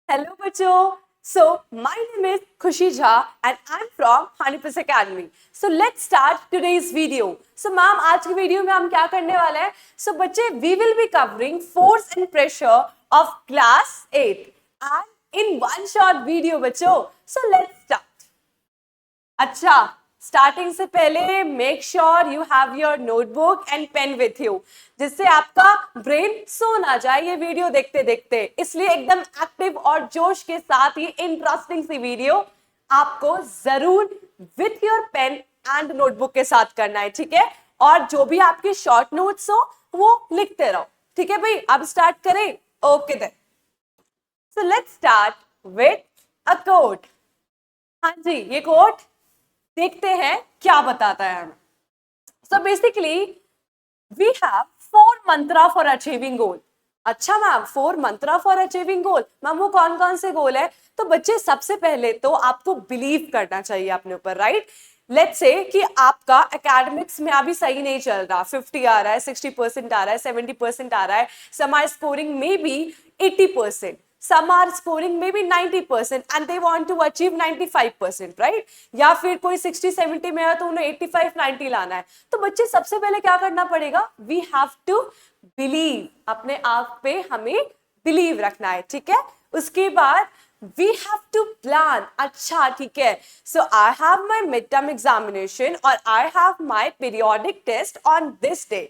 Hello बच्चों. So my name is Khushi Jha and I'm from Honeypus Academy. So let's start today's video. So ma'am आज की video में हम क्या करने वाले हैं? So बच्चे we will be covering force and pressure of class 8 and in one short video बच्चों. So let's start. अच्छा, स्टार्टिंग से पहले make sure you have your notebook and pen with you, जिससे आपका ब्रेन सो ना जाए ये वीडियो देखते देखते. इसलिए एकदम एक्टिव और जोश के साथ ये इंटरेस्टिंग सी वीडियो आपको जरूर with your pen and notebook के साथ करना है, ठीक है? और जो भी आपके शॉर्ट नोट्स हो वो लिखते रहो, ठीक है भाई? अब स्टार्ट करें. Okay then, so let's start with a quote. हाँ जी, ये कोट देखते हैं क्या बताता है हमें. So basically we have 4 mantra for achieving goal. अच्छा ma'am, 4 mantra for achieving goal. Ma'am वो कौन कौन से गोल है? तो बच्चे सबसे पहले तो आपको बिलीव करना चाहिए अपने ऊपर, राइट? लेट्स से कि आपका एकेडमिक्स में अभी सही नहीं चल रहा, 50 आ रहा है, 60% आ रहा है, 70% आ रहा है, some are scoring maybe 80%, some are scoring maybe 90% and they want to achieve 95%, right? या फिर कोई 60-70 में है तो उन्हें 85-90 लाना है. तो बच्चे सबसे पहले क्या करना पड़ेगा? we have to believe, अपने आप पे हमें बिलीव रखना है, ठीक है? उसके बाद we have to plan. अच्छा ठीक है, so I have my midterm examination or I have my periodic test on this day,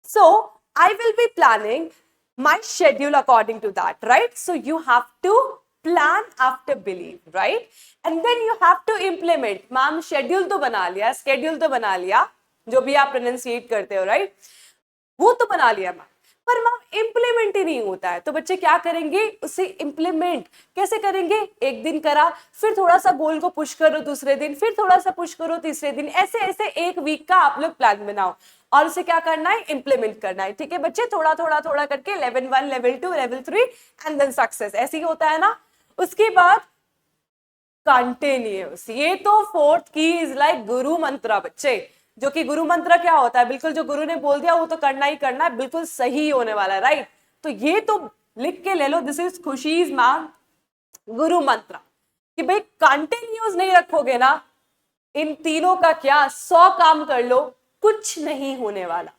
so I will be planning my schedule according to that, right? So you have to plan after believe, right? And then you have to implement. Ma'am schedule तो बना लिया, schedule तो बना लिया, जो भी आप pronunciate करते हो, राइट? वो तो बना लिया मैम, पर मैम इम्प्लीमेंट ही नहीं होता है. तो बच्चे क्या करेंगे? उसे इम्प्लीमेंट कैसे करेंगे? एक दिन करा, फिर थोड़ा सा गोल को पुश करो दूसरे दिन, फिर थोड़ा सा पुश करो तीसरे दिन, ऐसे ऐसे एक वीक का आप लोग प्लान बनाओ और उसे क्या करना है? इम्प्लीमेंट करना है, ठीक है बच्चे? थोड़ा थोड़ा थोड़ा करके level 1, level 2, level 3 and then success. ऐसे ही होता है ना. उसके बाद कंटिन्यूअस. ये तो फोर्थ की इज लाइक गुरु मंत्र बच्चे, जो कि गुरु मंत्र क्या होता है? बिल्कुल जो गुरु ने बोल दिया वो तो करना ही करना है, बिल्कुल सही होने वाला है, राइट? तो ये तो लिख के ले लो, दिस इज खुशीज मैम गुरु मंत्र, कि भाई कंटिन्यूअस नहीं रखोगे ना, इन तीनों का क्या 100 काम कर लो, कुछ नहीं होने वाला.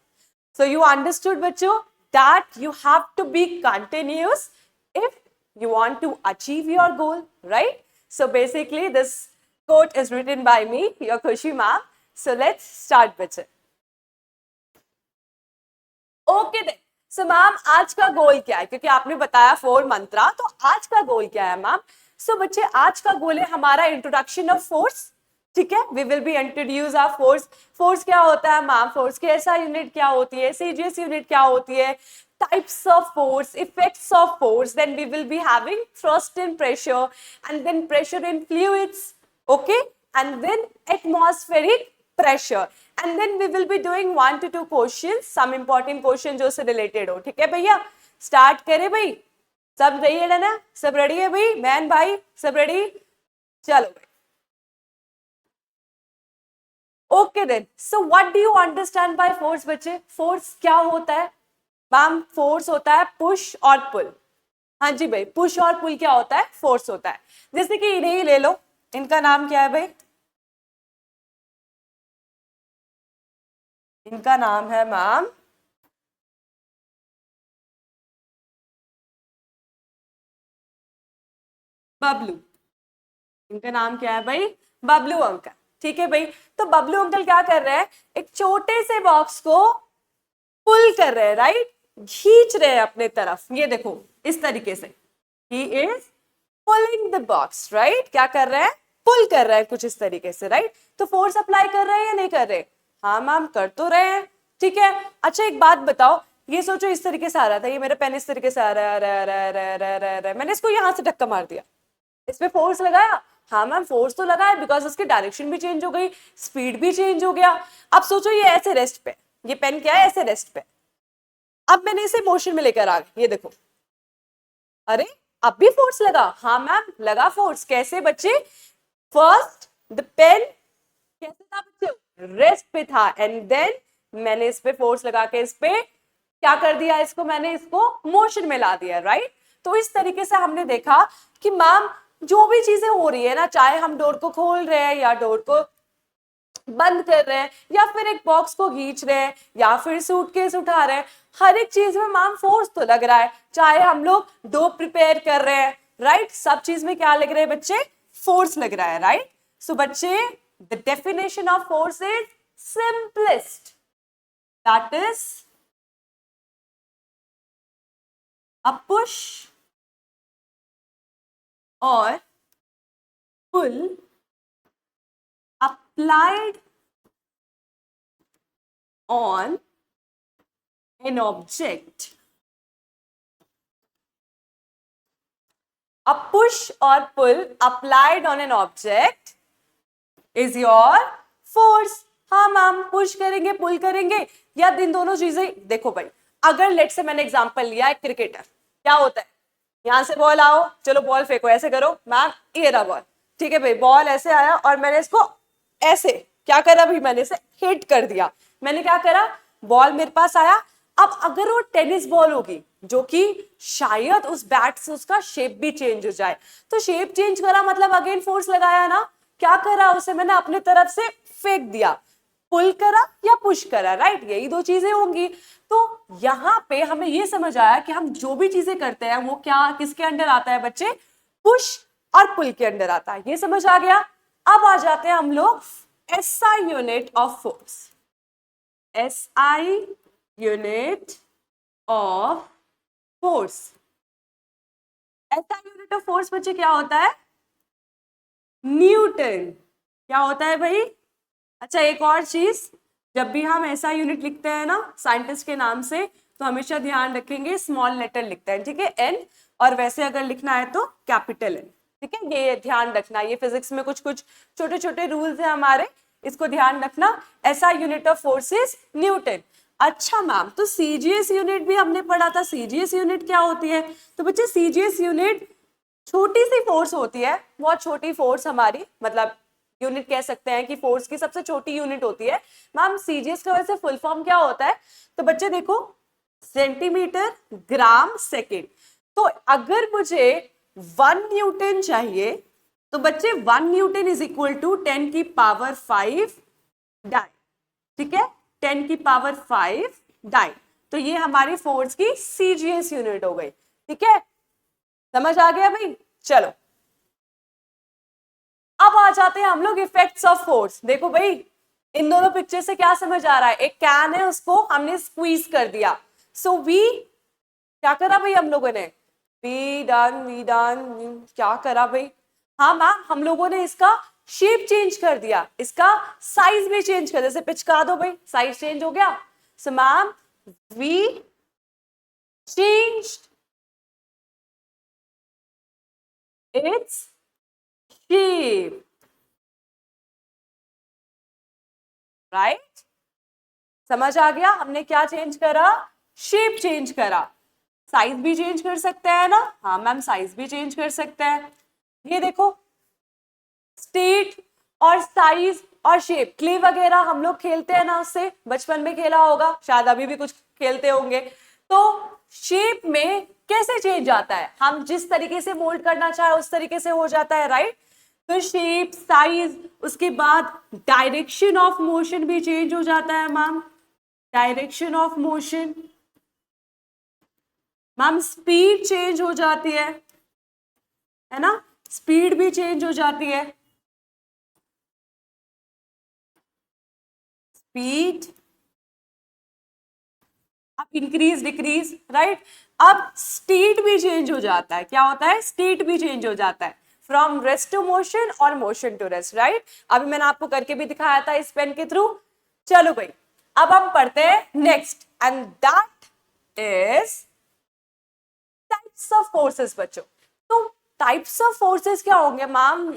सो यू अंडरस्टूड बच्चों that you have to be continuous if you want to achieve your goal, right? So basically this quote is written by me, your Khushi ma'am. So let's start बच्चे. Okay then. So ma'am आज का गोल क्या है? क्योंकि आपने बताया 4 मंत्रा, तो आज का गोल क्या है मैम? सो बच्चे आज का गोल है हमारा इंट्रोडक्शन ऑफ फोर्स, ठीक है? We will be introduce our force. Force क्या होता है मैम? फोर्स की ऐसा यूनिट क्या होती है? सीजीएस यूनिट क्या होती है? Types of force, effects of force, then we will be having thrust in pressure and then pressure in fluids, okay, and then atmospheric pressure, and then we will be doing 1 to 2 questions, some important question जो से related हो, ठीक है भैया? Start करें भाई, सब ready है ना? सब रेडी है भाई? मैन भाई सब रेडी? चलो भाई. Okay then, so what do you understand by force बच्चे? फोर्स क्या होता है मैम? फोर्स होता है पुश और पुल. हाँ जी भाई, पुश और पुल क्या होता है? फोर्स होता है. जैसे कि इन्हें ही ले लो, इनका नाम क्या है भाई? इनका नाम है मैम बबलू. इनका नाम क्या है भाई? बबलू अंकल, ठीक है भाई? तो बबलू अंकल क्या कर रहे हैं? एक छोटे से बॉक्स को पुल कर रहे हैं, राइट? खींच रहे हैं अपने तरफ. ये देखो इस तरीके से, he is pulling the box, right? क्या कर रहे हैं? पुल कर रहे हैं कुछ इस तरीके से, राइट? तो फोर्स अप्लाई कर रहे हैं या नहीं कर रहे? हाँ मैम कर तो रहे हैं, ठीक है? अच्छा एक बात बताओ, ये सोचो इस तरीके से आ रहा था, ये मेरा पेन इस तरीके से आ रहा है, मैंने इसको यहाँ से धक्का मार दिया, इस पे फोर्स लगाया. हाँ मैम फोर्स तो लगा है, बिकॉज उसकी डायरेक्शन भी चेंज हो गई, स्पीड भी चेंज हो गया. अब सोचो ये ऐसे रेस्ट पे, ये पेन क्या है? ऐसे रेस्ट पे. अब मैंने इसे मोशन में लेकर आ गई, ये देखो, अरे अब भी फोर्स लगा. हाँ मैम लगा फोर्स. कैसे बच्चे? फर्स्ट द पेन कैसे था बच्चे? रेस्ट पे था, एंड देन मैंने इस पे फोर्स लगा के इस पे क्या कर दिया? इसको मैंने इसको मोशन में ला दिया, राइट? तो इस तरीके से हमने देखा कि मैम जो भी चीजें हो रही है ना, चाहे हम डोर को खोल रहे हैं या डोर को बंद कर रहे हैं या फिर एक बॉक्स को खींच रहे हैं या फिर सूटकेस उठा रहे हैं, हर एक चीज में मैम फोर्स तो लग रहा है। चाहे हम लोग डो प्रिपेयर कर रहे हैं, राइट, सब चीज में क्या लग रहा है बच्चे, फोर्स लग रहा है, राइट। सो बच्चे the definition of force is simplest, that is a push और पुल applied on an object. A push or pull applied on an object is your force. हाँ मैम, पुश करेंगे पुल करेंगे या इन दोनों चीजें। देखो भाई, अगर लेट से मैंने एग्जांपल लिया, एक क्रिकेटर, क्या होता है, यहां से बॉल आओ, चलो बॉल फेंको, ऐसे करो मैम, ये रहा बॉल, ठीक है भाई, बॉल ऐसे आया और मैंने इसको ऐसे क्या करा भाई, मैंने इसे हिट कर दिया। मैंने क्या करा, बॉल मेरे पास आया। अब अगर वो टेनिस बॉल होगी जो कि शायद उस बैट से उसका शेप भी चेंज हो जाए, तो शेप चेंज करा मतलब अगेन फोर्स लगाया ना, क्या करा उसे मैंने अपने तरफ से फेंक दिया, पुल करा या पुश करा, राइट, यही दो चीजें होंगी। तो यहां पे हमें ये समझ आया कि हम जो भी चीजें करते हैं वो क्या किसके अंडर आता है बच्चे, पुश और पुल के अंडर आता है, ये समझ आ गया। अब आ जाते हैं हम लोग SI unit of force. SI unit of force, SI unit of force बच्चे क्या होता है, न्यूटन। क्या होता है भाई, अच्छा एक और चीज, जब भी हम ऐसा यूनिट लिखते हैं ना साइंटिस्ट के नाम से, तो हमेशा ध्यान रखेंगे स्मॉल लेटर लिखते हैं, ठीक है, एन, और वैसे अगर लिखना है तो कैपिटल एन, ठीक है, ये ध्यान रखना। ये फिजिक्स में कुछ कुछ छोटे छोटे रूल्स हैं हमारे, इसको ध्यान रखना। ऐसा unit of force is Newton. अच्छा मैम, तो सीजीएस यूनिट भी हमने पढ़ा था, सीजीएस यूनिट क्या होती है, तो बच्चे सीजीएस यूनिट छोटी सी फोर्स होती है, बहुत छोटी फोर्स हमारी, मतलब यूनिट कह सकते हैं कि फोर्स की सबसे छोटी यूनिट होती है। मैम सीजीएस का वैसे फुल फॉर्म क्या होता है, तो बच्चे देखो, सेंटीमीटर ग्राम सेकेंड। तो अगर मुझे 1 न्यूटन चाहिए, तो बच्चे 1 newton is equal to 10⁵ dyne, ठीक है, 10⁵ डाइन। तो ये हमारी फोर्स की सीजीएस यूनिट हो गई, ठीक है, समझ आ गया भाई। चलो अब आ जाते हैं हम लोग इफेक्ट्स ऑफ फोर्स। देखो भाई, इन दोनों पिक्चर से क्या समझ आ रहा है, एक कैन है उसको हमने स्क्वीज कर दिया, सो वी क्या करा भाई हम लोगों ने, वी डन क्या करा भाई, हाँ मैम हम लोगों ने इसका शेप चेंज कर दिया, इसका साइज भी चेंज कर, जैसे पिचका दो भाई, साइज चेंज हो गया। So ma'am we changed its shape, right, समझ आ गया, हमने क्या चेंज करा, शेप चेंज करा। साइज भी चेंज कर सकते हैं ना, हाँ मैम साइज भी चेंज कर सकते हैं। ये देखो, स्टेट और साइज और शेप, क्ले वगैरह हम लोग खेलते हैं ना, उससे बचपन में खेला होगा, शायद अभी भी कुछ खेलते होंगे। तो शेप में कैसे चेंज आता है, हम जिस तरीके से मोल्ड करना चाहे उस तरीके से हो जाता है, राइट। तो शेप, साइज, उसके बाद डायरेक्शन ऑफ मोशन भी चेंज हो जाता है ma'am, direction of motion, ma'am speed change हो जाती है ना, स्पीड भी चेंज हो जाती है, स्पीड, अब इंक्रीज डिक्रीज, राइट। अब स्टेट भी चेंज हो जाता है, क्या होता है, स्टेट भी चेंज हो जाता है, फ्रॉम रेस्ट टू मोशन और मोशन टू रेस्ट, राइट। अभी मैंने आपको करके भी दिखाया था इस पेन के थ्रू। चलो भाई, अब हम पढ़ते हैं next, and that is types of forces बच्चों। तो टाइप्स ऑफ फोर्सेस क्या होंगे मैम,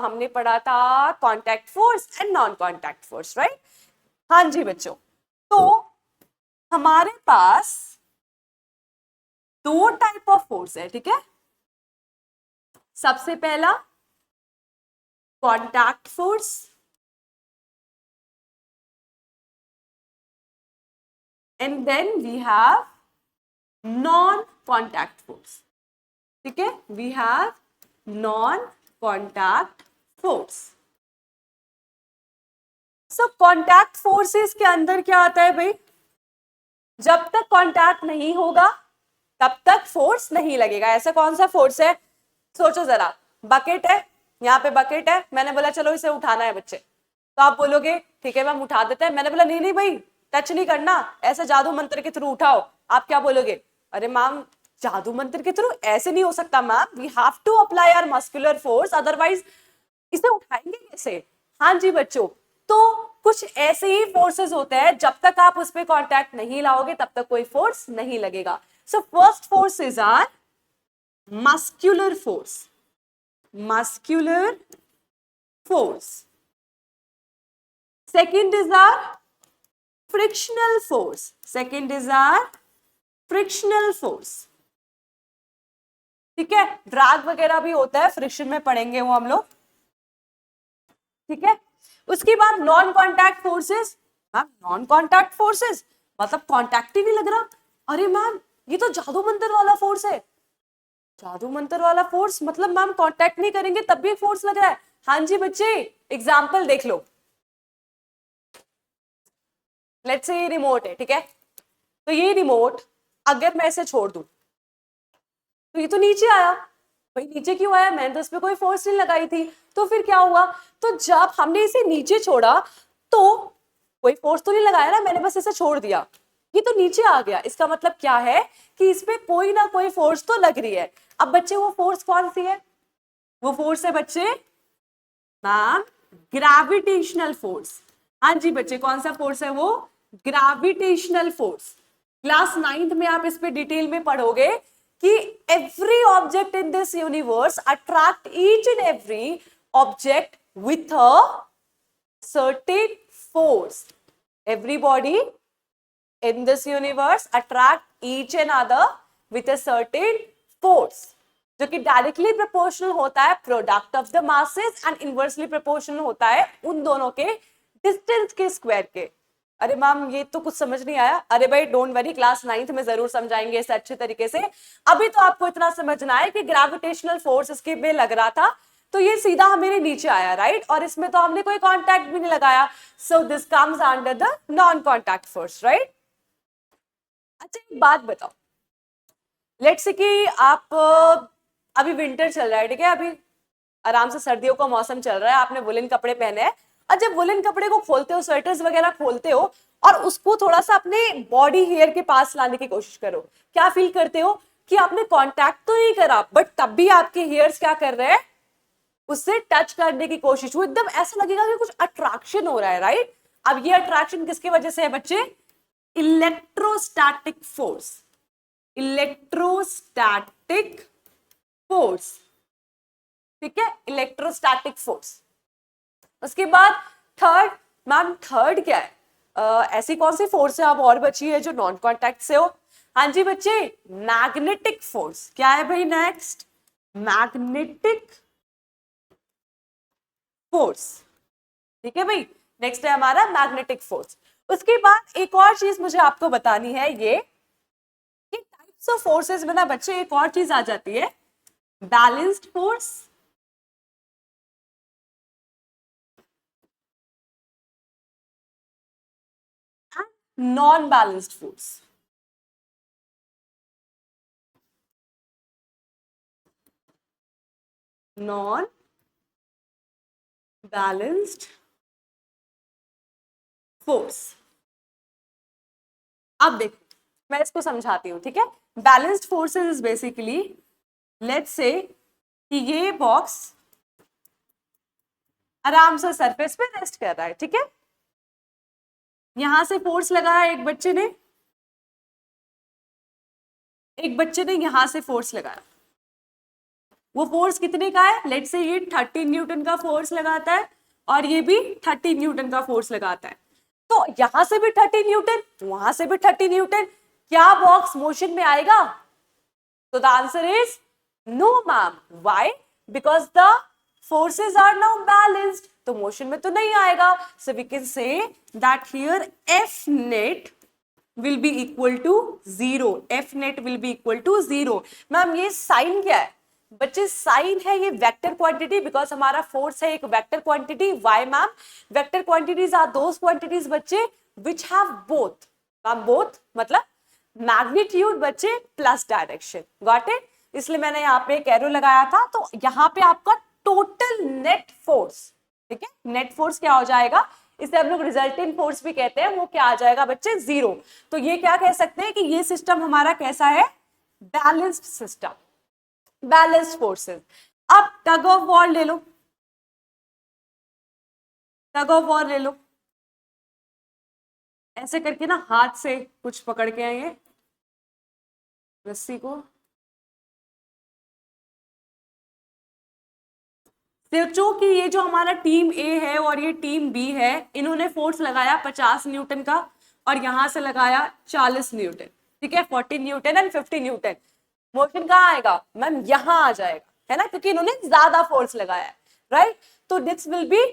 हमने पढ़ा था contact force and non contact force, right. हाँ जी बच्चों, तो हमारे पास दो टाइप ऑफ फोर्स है, ठीक है। सबसे पहला contact force, and then we have non contact force. ठीक है, we have non contact force. So contact forces के अंदर क्या आता है भाई, जब तक कॉन्टैक्ट नहीं होगा तब तक फोर्स नहीं लगेगा। ऐसा कौन सा फोर्स है, सोचो जरा, बकेट है, यहाँ पे बकेट है, मैंने बोला चलो इसे उठाना है बच्चे, तो आप बोलोगे ठीक है मैम उठा देते हैं, मैंने बोला नहीं नहीं भाई टच नहीं करना, ऐसे जादू मंत्र के थ्रू उठाओ, आप क्या बोलोगे, अरे मैम जादू मंत्र के थ्रू ऐसे नहीं हो सकता ma'am, we have to apply our muscular force, otherwise इसे उठाएंगे कैसे। हाँ जी बच्चों, तो कुछ ऐसे ही फोर्सेस होते हैं, जब तक आप उस पर कॉन्टैक्ट नहीं लाओगे तब तक कोई फोर्स नहीं लगेगा। So first forces are muscular force, muscular force. Second is our frictional force. Second is our frictional force. ठीक है, ड्रैग वगैरह भी होता है, फ्रिक्शन में पढ़ेंगे वो हम लोग, ठीक है। उसके बाद non contact forces. Ma'am non contact forces मतलब कॉन्टैक्ट ही नहीं लग रहा, अरे मैम ये तो जादू मंत्र वाला फोर्स है, जादू मंत्र वाला फोर्स मतलब मैम कांटेक्ट नहीं करेंगे तब भी फोर्स लग रहा है। हाँ जी बच्चे, एग्जांपल देख लो, लेट्स से ये रिमोट है, ठीक है, तो ये रिमोट अगर मैं इसे छोड़ दूं तो ये तो नीचे आया, भाई नीचे क्यों आया, मैंने तो इस पे कोई फोर्स नहीं लगाई थी, तो फिर क्या हुआ, तो जब हमने इसे नीचे छोड़ा तो कोई फोर्स तो नहीं लगाया ना, मैंने बस इसे छोड़ दिया, ये तो नीचे आ गया, इसका मतलब क्या है कि इस पे कोई ना कोई फोर्स तो लग रही है। अब बच्चे वो फोर्स कौन सी है, वो फोर्स है बच्चे मैम ग्रेविटेशनल फोर्स। हाँ जी बच्चे, कौन सा फोर्स है वो, ग्रेविटेशनल फोर्स। क्लास 9th में आप इस पे डिटेल में पढ़ोगे कि every object in this universe attract each and every object with a certain force, everybody in this universe attract each and other with a certain force, जो कि directly proportional होता है product of the masses and inversely proportional होता है उन दोनों के distance के स्क्वायर के। अरे मैम ये तो कुछ समझ नहीं आया, अरे भाई डोंट वरी, क्लास 9th में जरूर समझाएंगे इसे अच्छे तरीके से। अभी तो आपको इतना समझना है कि ग्रेविटेशनल फोर्स इसके में लग रहा था तो ये सीधा मेरे नीचे आया, राइट, और इसमें तो हमने कोई कॉन्टैक्ट भी नहीं लगाया, so this comes under the non contact force, right. अच्छा एक बात बताओ, लेट्स से कि आप अभी विंटर चल रहा है, ठीक है, अभी आराम से सर्दियों का मौसम चल रहा है, आपने वुलन कपड़े पहने हैं, और जब वुलन कपड़े को खोलते हो, स्वेटर्स वगैरह खोलते हो और उसको थोड़ा सा अपने बॉडी हेयर के पास लाने की कोशिश करो, क्या फील करते हो कि आपने कांटेक्ट तो नहीं करा बट तब भी आपके हेयर्स क्या कर रहे हैं, उससे टच करने की कोशिश, वो एकदम ऐसा लगेगा कि कुछ अट्रैक्शन हो रहा है, राइट। अब ये अट्रैक्शन किसकी वजह से है बच्चे, इलेक्ट्रोस्टैटिक फोर्स, इलेक्ट्रोस्टैटिक फोर्स, ठीक है, इलेक्ट्रोस्टैटिक फोर्स। उसके बाद थर्ड, मैम थर्ड क्या है, ऐसी कौन सी फोर्स है अब और बची है जो नॉन कॉन्टैक्ट से हो। हाँ जी बच्चे, मैग्नेटिक फोर्स। क्या है भाई नेक्स्ट, मैग्नेटिक फोर्स, ठीक है भाई, नेक्स्ट है हमारा मैग्नेटिक फोर्स। उसके बाद एक और चीज मुझे आपको बतानी है, ये कि टाइप्स ऑफ फोर्सेस में ना बच्चे एक और चीज आ जाती है, balanced force and non balanced force. Non balanced force. अब देखो मैं इसको समझाती हूँ, ठीक है। Balanced forces is basically, let's say कि ये बॉक्स आराम से सरफेस पे रेस्ट कर रहा है, ठीक है, यहां से फोर्स लगाया एक बच्चे ने, यहां से फोर्स लगाया, वो फोर्स कितने का है, लेट्स से ये 30 न्यूटन का फोर्स लगाता है और ये भी 30 न्यूटन का फोर्स लगाता है, तो यहां से भी 30 न्यूटन, वहां से भी 30 न्यूटन, क्या बॉक्स मोशन में आएगा, तो the answer is no ma'am. Why, because the forces are now balanced, तो मोशन में तो नहीं आएगा। So we can say that here F net will be equal to 0, F net will be equal to 0। Ma'am ये sign क्या है, बच्चे sign है ये वेक्टर क्वांटिटी, बिकॉज हमारा फोर्स है एक vector quantity. Why ma'am? Vector quantities are those quantities बच्चे which have both. Ma'am both मतलब मैग्नीट्यूड बच्चे प्लस डायरेक्शन. Got it? इसलिए मैंने यहाँ पे एक एरो लगाया था. तो यहाँ पे आपका टोटल नेट फोर्स, ठीक है, नेट फोर्स क्या हो जाएगा, इसे हम लोग रिजल्टेंट फोर्स भी कहते हैं, वो क्या आ जाएगा बच्चे, 0. तो ये क्या कह सकते हैं कि ये सिस्टम हमारा कैसा है, बैलेंस्ड सिस्टम, बैलेंस्ड फोर्सेस. अब टग ऑफ वॉर ले लो, टग ऑफ वॉर ले लो. ऐसे करके ना हाथ से कुछ पकड़ के आएंगे रस्सी को. सोचो कि ये जो हमारा टीम ए है और ये टीम बी है, इन्होंने फोर्स लगाया 50 न्यूटन का और यहां से लगाया 40 न्यूटन. ठीक है, 40 न्यूटन एंड 50 न्यूटन. मोशन कहाँ आएगा मैम, यहां आ जाएगा, है ना, क्योंकि इन्होंने ज्यादा फोर्स लगाया है. राइट? तो दिस विल बी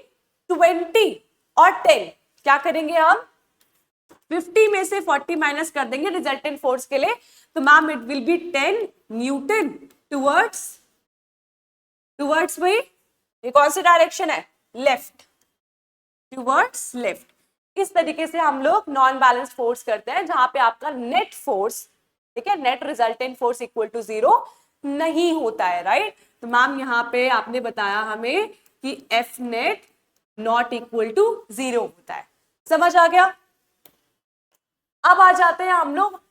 20 और 10. क्या करेंगे हम, 50 में से 40 माइनस कर देंगे रिजल्टेंट फोर्स के लिए. तो ma'am it will be 10 Newton towards भाई, ये कौन सी डायरेक्शन है, लेफ्ट, टुवर्ड्स लेफ्ट. इस तरीके से हम लोग नॉन बैलेंस फोर्स करते हैं, जहां पे आपका नेट फोर्स, ठीक है, net resultant force equal to 0 नहीं होता है. राइट? तो मैम यहाँ पे आपने बताया हमें कि F net not equal to 0 होता है. समझ आ गया? अब आ जाते हैं हम लोग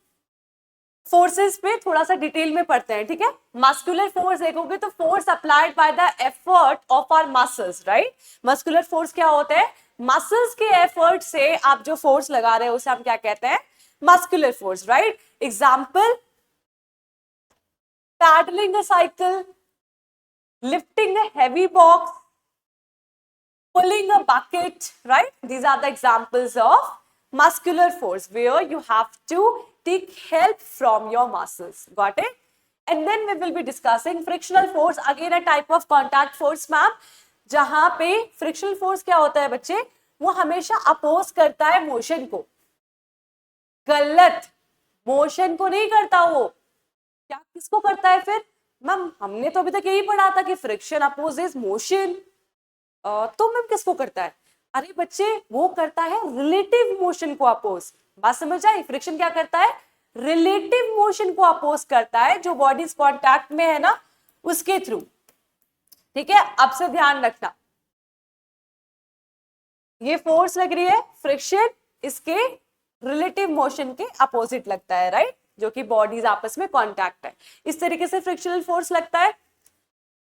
फोर्सेस पे, थोड़ा सा डिटेल में पढ़ते हैं. ठीक है, मस्कुलर फोर्स देखोगे तो force applied by the effort of our muscles. Right? Muscular force क्या होता है, मसल्स के एफर्ट से आप जो फोर्स लगा रहे हो उसे हम क्या कहते हैं, muscular force. Right? Example, pedalling a cycle, lifting a heavy box, pulling a bucket. Right? These are the examples of muscular force where you have to take help from your muscles. Got it? And then we will be discussing frictional force, again a type of contact force ma'am, जहां पे frictional force क्या होता है बच्चे, वो हमेशा oppose करता है मोशन को. गलत, मोशन को नहीं करता वो. क्या किसको करता है फिर मैम, हमने तो अभी तक यही पढ़ा था कि फ्रिक्शन अपोजेस मोशन. तो मैम किसको करता है, अरे बच्चे वो करता है रिलेटिव मोशन को अपोज. बात समझ आई? फ्रिक्शन क्या करता है, रिलेटिव मोशन को अपोज करता है, जो बॉडीज कांटेक्ट में है ना उसके थ्रू. ठीक है, अब से ध्यान रखना, ये फोर्स लग रही है फ्रिक्शन, इसके रिलेटिव मोशन के अपोजिट लगता है. राइट? जो कि बॉडीज आपस में कांटेक्ट है, इस तरीके से फ्रिक्शनल फोर्स लगता है.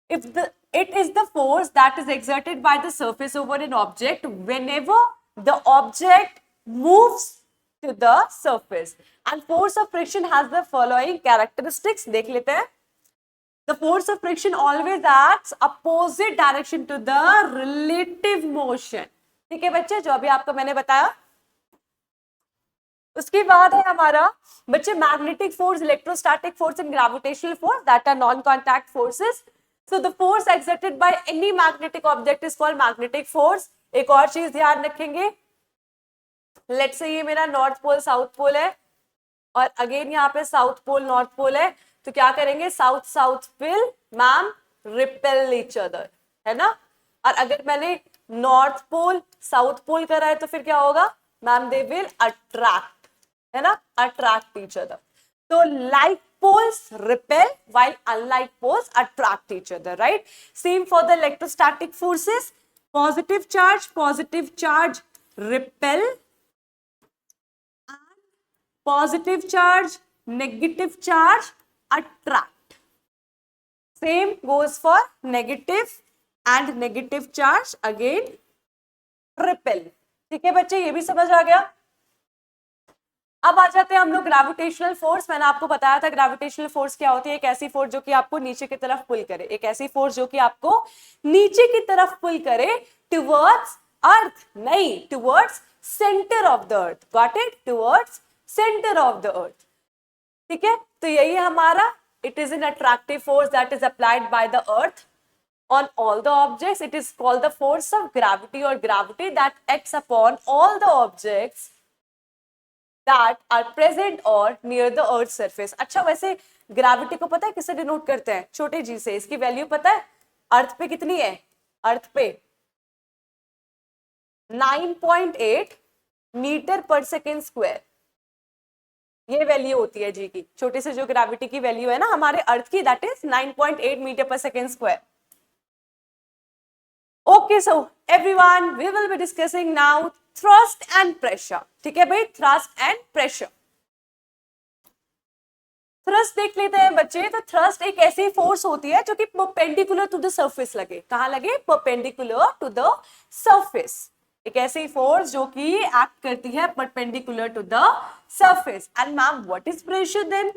If it is the force that is exerted by the surface over an object whenever the object moves to the surface, and force of friction has the following characteristics. देख लेते हैं. The force of friction always acts opposite direction to the relative motion. ठीक है बच्चे, जो अभी आपको मैंने बताया. उसके बाद है हमारा बच्चे magnetic force, electrostatic force and gravitational force, that are non contact forces. So the force exerted by any magnetic object is called magnetic force. एक और चीज ध्यान रखेंगे, लेट्स से ये मेरा नॉर्थ पोल साउथ पोल है और अगेन यहाँ पे साउथ पोल नॉर्थ पोल है, तो क्या करेंगे, south south will ma'am repel each other, है ना. और अगर मैंने नॉर्थ पोल साउथ पोल करा है तो फिर क्या होगा मैम, दे विल अट्रैक्ट, है ना, अट्रैक्ट ईच अदर. तो like poles repel while unlike poles attract each other. Right? Same for the electrostatic forces. Positive charge repel, and positive charge, negative charge attract. Same goes for negative and negative charge again repel. ठीक है बच्चे, ये भी समझ आ गया. अब आ जाते हैं हम लोग ग्रेविटेशनल फोर्स. मैंने आपको बताया था ग्रेविटेशनल फोर्स क्या होती है, एक ऐसी फोर्स जो कि आपको नीचे की तरफ पुल करे, एक ऐसी फोर्स जो कि आपको नीचे की तरफ पुल करे टुवर्ड्स अर्थ, नहीं, towards centre of the earth. Got it? Towards centre of the earth. ठीक है, तो यही है हमारा, it is an attractive force that is applied by the earth on all the objects. It is called the force of gravity or gravity that acts upon all the objects that are present or near the earth surface। अच्छा, वैसे gravity को पता है किससे denote करते हैं? छोटे जी से। इसकी वैल्यू पता है अर्थ पे कितनी है? अर्थ पे 9.8 मीटर पर सेकेंड स्क्वायर, ये वैल्यू होती है जी की। छोटे से जो ग्रेविटी की वैल्यू है ना हमारे अर्थ की, that is 9.8 metre per second square. Okay, so everyone, we will be discussing now thrust and pressure. ठीक है भाई, थ्रस्ट एंड प्रेशर। थ्रस्ट देख लेते हैं बच्चे। तो थ्रस्ट एक ऐसी फोर्स होती है जो कि परपेंडिकुलर टू द सरफेस लगे। कहां लगे? Perpendicular to the surface. एक ऐसी फोर्स जो कि एक्ट करती है perpendicular to the surface. And ma'am, what is pressure then?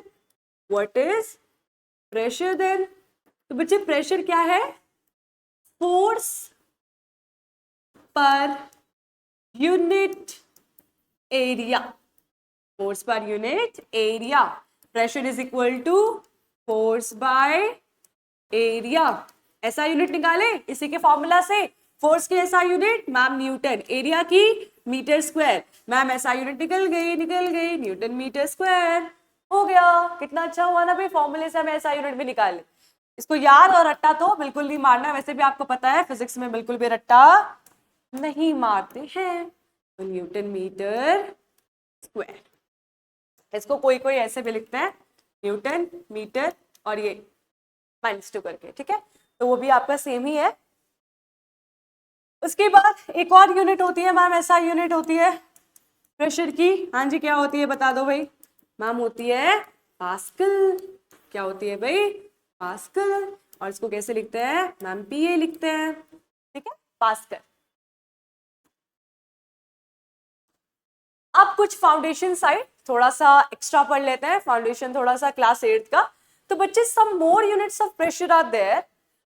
What is pressure then? तो बच्चे प्रेशर क्या है? Force per unit area. Force per unit area. Pressure is equal to force by area. ऐसा unit निकाले इसी के formula से। Force की ऐसा यूनिट मैम न्यूटन, एरिया की मीटर स्क्वायर। मैम ऐसा यूनिट निकल गई न्यूटन मीटर स्क्वायर। हो गया। कितना अच्छा हुआ ना भाई, फॉर्मूले से हम ऐसा यूनिट भी निकाले। इसको याद और रट्टा तो बिल्कुल नहीं मारना। वैसे भी आपको पता है फिजिक्स में बिल्कुल भी रट्टा नहीं मारते हैं। तो न्यूटन मीटर स्क्वायर, इसको कोई कोई ऐसे भी लिखते हैं न्यूटन मीटर और ये -2 करके। ठीक है, तो वो भी आपका सेम ही है। उसके बाद एक और यूनिट होती है मैम, ऐसा यूनिट होती है प्रेशर की। हाँ जी, क्या होती है बता दो भाई? मैम होती है पास्कल। क्या होती है भाई? पास्कल। और इसको कैसे लिखते हैं मैम? पीए लिखते हैं। ठीक है, पास्कल। अब कुछ फाउंडेशन साइड थोड़ा सा एक्स्ट्रा पढ़ लेते हैं। फाउंडेशन थोड़ा सा क्लास 8 का। तो बच्चे some more units of pressure are there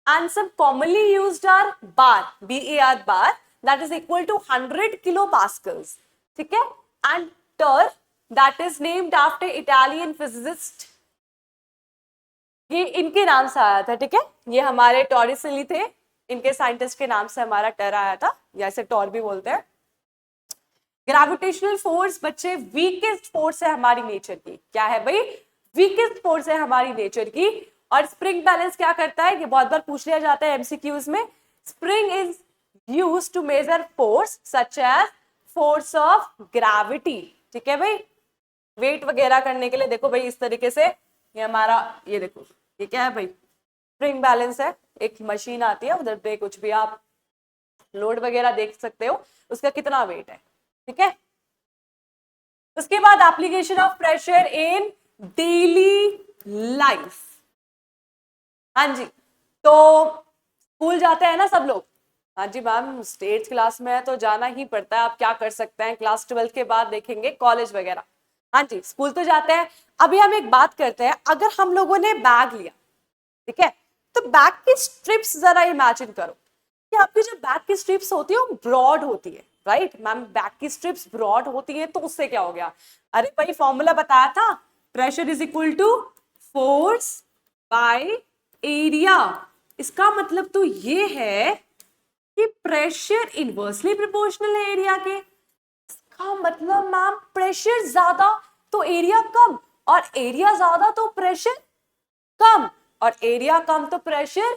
and some commonly used are bar, BAR bar, that is equal to 100 kilopascals. ठीक है, and torr, that is named after Italian physicist, ये इनके नाम से आया था। ठीक है, ये हमारे टॉरिसेली थे, इनके साइंटिस्ट के नाम से हमारा टर आया था, जैसे टॉर भी बोलते हैं। ग्रेविटेशनल फोर्स बच्चे वीकेस्ट फोर्स है हमारी नेचर की। क्या है भाई? वीकेस्ट फोर्स है हमारी नेचर की। और स्प्रिंग बैलेंस क्या करता है? ये बहुत बार पूछ लिया जाता है एमसीक्यूज में। Spring is used to measure force such as force of gravity. ठीक है भाई, वेट वगैरह करने के लिए देखो भाई इस तरीके से ये हमारा, ये देखो ये क्या है भाई? स्प्रिंग बैलेंस है। एक मशीन आती है, उधर पे कुछ भी आप लोड वगैरह देख सकते हो, उसका कितना वेट है। ठीक है, उसके बाद application of pressure in daily life. हाँ जी, तो स्कूल जाते हैं ना सब लोग? हाँ जी मैम, स्टेट क्लास में है तो जाना ही पड़ता है। आप क्या कर सकते हैं, क्लास 12 के बाद देखेंगे कॉलेज वगैरह। हाँ जी, स्कूल तो जाते हैं। अभी हम एक बात करते हैं, अगर हम लोगों ने बैग लिया, ठीक है, तो बैग की स्ट्रिप्स जरा इमेजिन करो कि आपकी जो बैग की स्ट्रिप्स होती है वो ब्रॉड होती है, राइट मैम? बैग की स्ट्रिप्स ब्रॉड होती है तो उससे क्या हो गया? अरे भाई फॉर्मूला बताया था, pressure is equal to force by area. इसका मतलब तो ये है कि प्रेशर इनवर्सली प्रोपोर्शनल है एरिया के। इसका मतलब मैम प्रेशर ज्यादा तो एरिया कम, और एरिया ज्यादा तो प्रेशर कम, और एरिया कम तो प्रेशर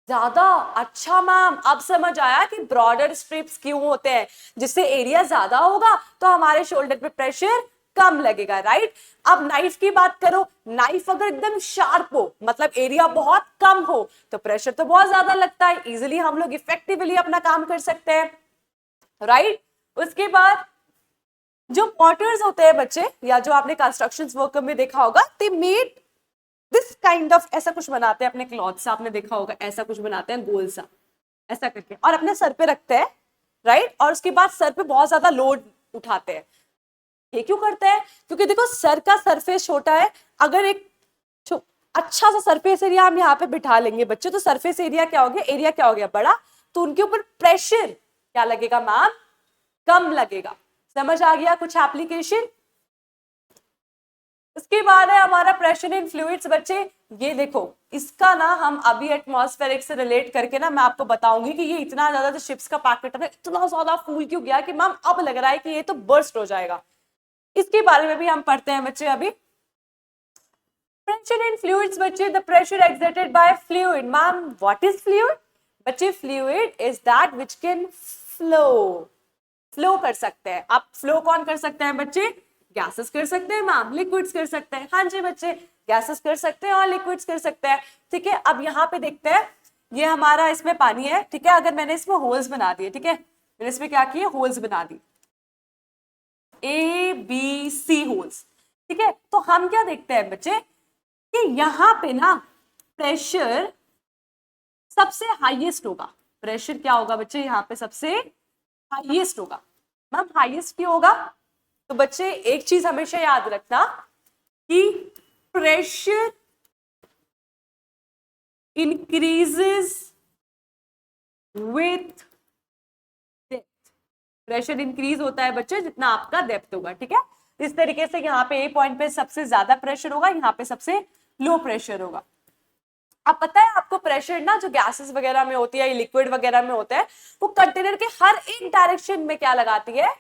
ज्यादा। अच्छा मैम, अब समझ आया कि ब्रॉडर स्ट्रिप्स क्यों होते हैं। जिससे एरिया ज्यादा होगा तो हमारे शोल्डर पे प्रेशर कम लगेगा, राइट? अब नाइफ की बात करो, नाइफ अगर एकदम शार्प हो, मतलब एरिया बहुत कम हो, तो प्रेशर तो बहुत ज्यादा लगता है। इजीली हम लोग इफेक्टिवली अपना काम कर सकते हैं, राइट? उसके बाद जो पॉटर्स होते हैं बच्चे, या जो आपने कंस्ट्रक्शन वर्क में देखा होगा, they made this kind of, ऐसा कुछ बनाते हैं अपने क्लॉथ से, आपने देखा होगा ऐसा कुछ बनाते हैं गोल सा ऐसा करके, और अपने सर पे रखते हैं, राइट? और उसके बाद सर पे बहुत ज्यादा लोड उठाते हैं। ये क्यों करते हैं? क्योंकि देखो सर का सरफेस छोटा है। अगर एक अच्छा सा सरफेस एरिया हम यहाँ पे बिठा लेंगे बच्चे, तो सरफेस एरिया क्या हो गया? एरिया क्या हो गया? बड़ा। तो उनके ऊपर प्रेशर क्या लगेगा मैम? कम लगेगा। समझ आ गया कुछ एप्लीकेशन? उसके बाद है हमारा प्रेशर इन फ्लूइड्स बच्चे। ये देखो, इसका ना हम अभी एटमॉस्फेरिक से रिलेट करके ना मैं आपको बताऊंगी कि ये इतना ज्यादा जो शिप्स का पैकेट है इतना ज्यादा फूल क्यों गया कि मैम अब लग रहा है कि ये तो बर्स्ट हो जाएगा। इसके बारे में भी हम पढ़ते हैं बच्चे अभी। प्रेशर इन फ्लूइड्स बच्चे, the pressure exerted by fluid. Ma'am what is fluid? बच्चे fluid is that which can flow कर सकते हैं। आप फ्लो कौन कर सकते हैं बच्चे? गैसेस कर सकते हैं मैम, लिक्विड्स कर सकते हैं। हाँ जी बच्चे, गैसेस कर सकते हैं और लिक्विड्स कर सकते हैं। ठीक है, अब यहाँ पे देखते हैं, ये हमारा इसमें पानी है, ठीक है। अगर मैंने इसमें होल्स बना दिए, ठीक है, मैंने इसमें क्या किए, होल्स बना दी, ABC होल्स, ठीक है। तो हम क्या देखते हैं बच्चे कि यहाँ पे ना प्रेशर सबसे हाईएस्ट होगा। प्रेशर क्या होगा बच्चे यहाँ पे? सबसे हाईएस्ट होगा। मैम हाईएस्ट क्यों होगा? तो बच्चे एक चीज हमेशा याद रखना कि pressure increases with depth. Pressure increase होता है बच्चे जितना आपका डेप्थ होगा, ठीक है। इस तरीके से यहाँ पे ए पॉइंट पे सबसे ज्यादा प्रेशर होगा, यहाँ पे सबसे लो प्रेशर होगा। अब पता है आपको प्रेशर ना जो गैसेस वगैरह में होती है, लिक्विड वगैरह में होता है, वो कंटेनर के हर एक डायरेक्शन में क्या लगाती है?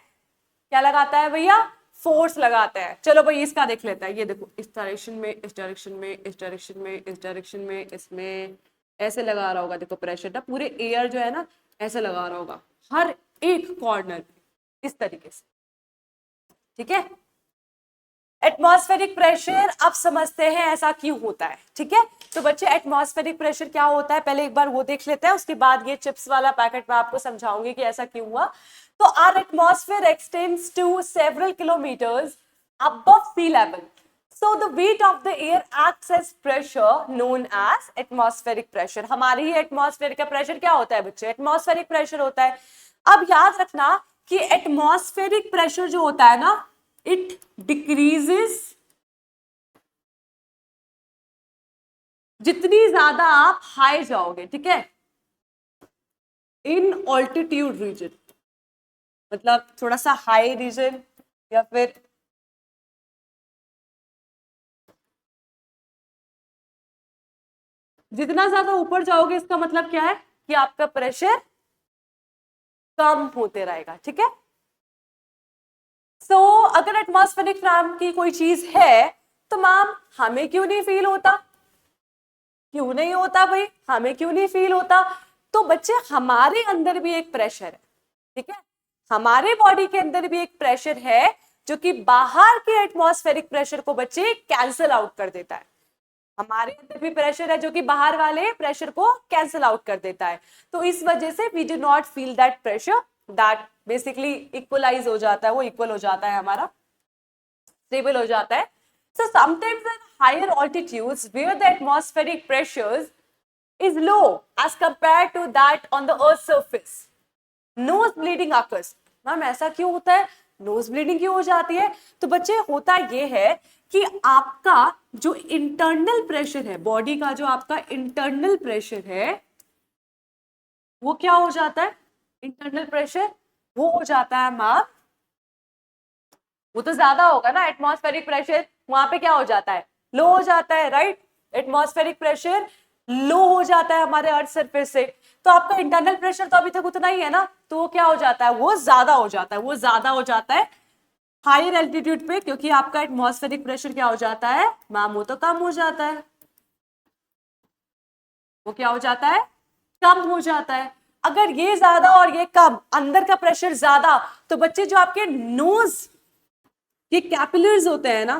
क्या लगाता है भैया? फोर्स लगाता है। चलो भाई इसका देख लेते हैं। ये देखो, इस डायरेक्शन में, इस डायरेक्शन में, इस डायरेक्शन में, इस डायरेक्शन में, इसमें ऐसे लगा रहा होगा। देखो प्रेशर ना पूरे एयर जो है ना ऐसे लगा रहा होगा हर एक कॉर्नर पे, इस तरीके से, ठीक है। एटमॉस्फेरिक प्रेशर अब समझते हैं ऐसा क्यों होता है, ठीक है। तो बच्चे एटमॉस्फेरिक प्रेशर क्या होता है पहले एक बार वो देख लेते हैं, उसके बाद ये चिप्स वाला पैकेट मैं आपको समझाऊंगी कि ऐसा क्यों हुआ। तो our atmosphere extends to several kilometres above sea level. So the weight of the air acts as pressure known as atmospheric pressure. हमारी ही एटमॉस्फेयर का प्रेशर क्या होता है बच्चे? एटमॉस्फेरिक प्रेशर होता है। अब याद रखना कि एटमॉस्फेरिक प्रेशर जो होता है ना, इट डिक्रीजेस जितनी ज्यादा आप हाई जाओगे, ठीक है, इन ऑल्टीट्यूड रीजन, मतलब थोड़ा सा हाई रीजन या फिर जितना ज्यादा ऊपर जाओगे, इसका मतलब क्या है कि आपका प्रेशर कम होते रहेगा, ठीक है। सो अगर एटमॉस्फेरिक नाम की कोई चीज है तो मैम हमें क्यों नहीं फील होता? क्यों नहीं होता भाई? हमें क्यों नहीं फील होता? तो बच्चे हमारे अंदर भी एक प्रेशर है, ठीक है। हमारे बॉडी के अंदर भी एक प्रेशर है जो कि बाहर के एटमॉस्फेरिक प्रेशर को बच्चे कैंसिल आउट कर देता है। हमारे अंदर भी प्रेशर है जो कि बाहर वाले प्रेशर को कैंसिल आउट कर देता है। तो इस वजह से we do not feel that pressure, that basically equalise हो जाता है, वो इक्वल हो जाता है, हमारा स्टेबल हो जाता है। So sometimes at higher altitudes where the atmospheric pressures is low as compared to that on the earth's surface, nose bleeding occurs. Ma'am ऐसा क्यों होता है? नोज ब्लीडिंग क्यों हो जाती है? तो बच्चे होता ये है कि आपका जो इंटरनल प्रेशर है, बॉडी का जो आपका इंटरनल प्रेशर है, वो क्या हो जाता है? इंटरनल प्रेशर वो हो जाता है मैम, वो तो ज्यादा होगा ना। एटमॉस्फेरिक प्रेशर वहां पे क्या हो जाता है? लो हो जाता है, राइट। एटमॉस्फेरिक प्रेशर लो हो जाता है हमारे अर्थ सरफेस से, तो आपका इंटरनल प्रेशर तो अभी तक उतना ही है ना, तो वो क्या हो जाता है? वो ज्यादा हो जाता है, वो ज्यादा हो जाता है हायर एल्टीट्यूड पे, क्योंकि आपका एटमॉस्फेरिक प्रेशर क्या हो जाता है मैम? वो तो कम हो जाता है। वो क्या हो जाता है? कम हो जाता है। अगर ये ज्यादा और ये कम, अंदर का प्रेशर ज्यादा, तो बच्चे जो आपके नोज ये कैपिलर्स होते हैं ना,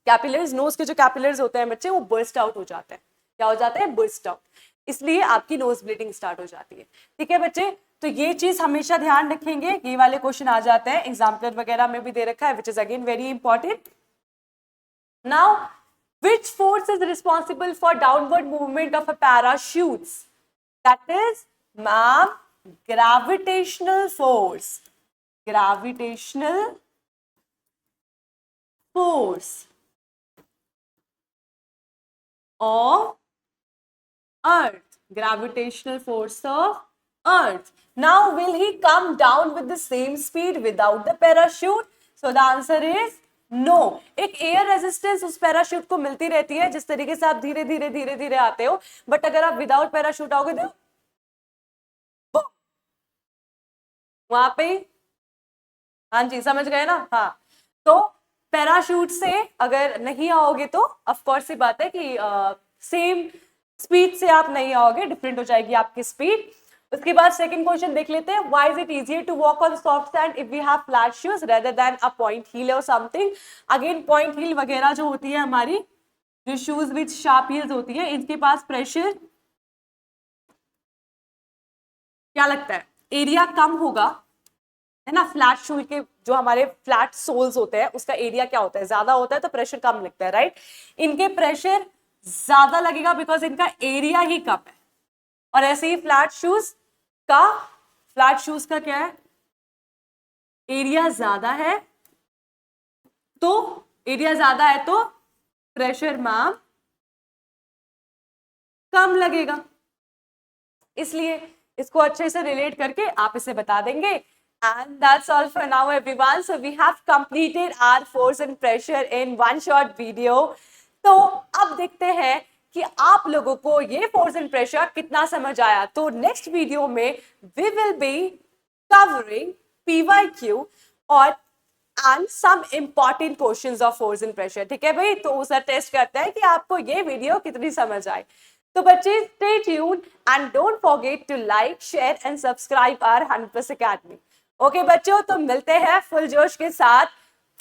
कैपिलर्स, नोज के जो कैपिलर्स होते हैं बच्चे, वो बर्स्ट आउट हो जाते हैं। क्या हो जाता है? Burst out. इसलिए आपकी नोज ब्लीडिंग स्टार्ट हो जाती है, ठीक है बच्चे। तो ये चीज हमेशा ध्यान रखेंगे, ये वाले क्वेश्चन आ जाते हैं एग्जाम्पलर वगैरह में भी दे रखा है, which is again very important. Now which force is responsible for downward movement of a parachute? That is, ma'am, gravitational force. Gravitational force of earth. Gravitational force of earth. Now will he come down with the same speed without the parachute? So the answer is no. एक air resistance उस parachute को मिलती रहती है, जिस तरीके से आप धीरे धीरे धीरे धीरे आते हो, बट अगर आप विदाउट पैराशूट आओगे तो वहां पे, हाँ जी समझ गए ना, हाँ। तो पैराशूट से अगर नहीं आओगे तो ऑफ कोर्स सी बात है कि सेम स्पीड से आप नहीं आओगे, डिफरेंट हो जाएगी आपकी स्पीड। उसके बाद सेकंड क्वेश्चन देख लेते हैं, why is it easier to walk on soft sand if we have flat shoes rather than a point heel or something. Again point heel वगैरह जो होती है हमारी, जो शूज विद शार्प हील्स होती है, इनके पास प्रेशर क्या लगता है, एरिया कम होगा, है ना। फ्लैट शूज के जो हमारे फ्लैट सोल्स होते हैं उसका एरिया क्या होता है, ज्यादा होता है तो प्रेशर कम लगता है, राइट। इनके प्रेशर ज्यादा लगेगा बिकॉज इनका एरिया ही कम है। और ऐसे ही फ्लैट शूज का क्या है, एरिया ज्यादा है, तो एरिया ज्यादा है तो प्रेशर मैम कम लगेगा। इसलिए इसको अच्छे से रिलेट करके आप इसे बता देंगे। And that's all for now, everyone. So we have completed our force and pressure in one short video. तो अब देखते हैं कि आप लोगों को ये फोर्स एंड प्रेशर कितना समझ आया। तो नेक्स्ट वीडियो में we will be covering PYQ और and some important questions of force and pressure। ठीक है भाई, तो उसे टेस्ट करते हैं कि आपको ये वीडियो कितनी समझ आए। तो बच्चे stay tuned and don't forget to like, share and subscribe our 100+ Academy। Okay बच्चों, तो मिलते हैं फुल जोश के साथ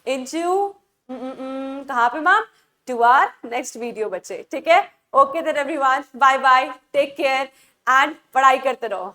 इनटू कहाँ पे ma'am, to our next video बच्चे। ठीक है, okay then everyone, bye bye, take care and पढ़ाई करते रहो।